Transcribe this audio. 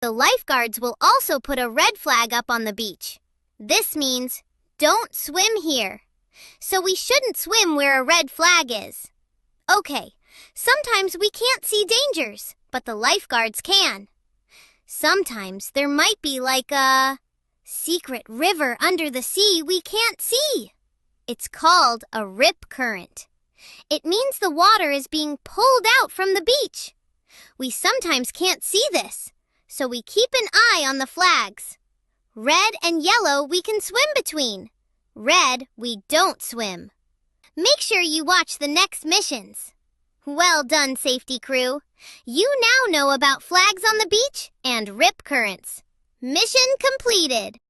The lifeguards will also put a red flag up on the beach. This means, don't swim here. So we shouldn't swim where a red flag is. Okay, sometimes we can't see dangers, but the lifeguards can. Sometimes there might be like a secret river under the sea we can't see. It's called a rip current. It means the water is being pulled out from the beach. We sometimes can't see this, so we keep an eye on the flags. Red and yellow we can swim between. Red we don't swim. Make sure you watch the next missions. Well done, safety crew. You now know about flags on the beach and rip currents. Mission completed.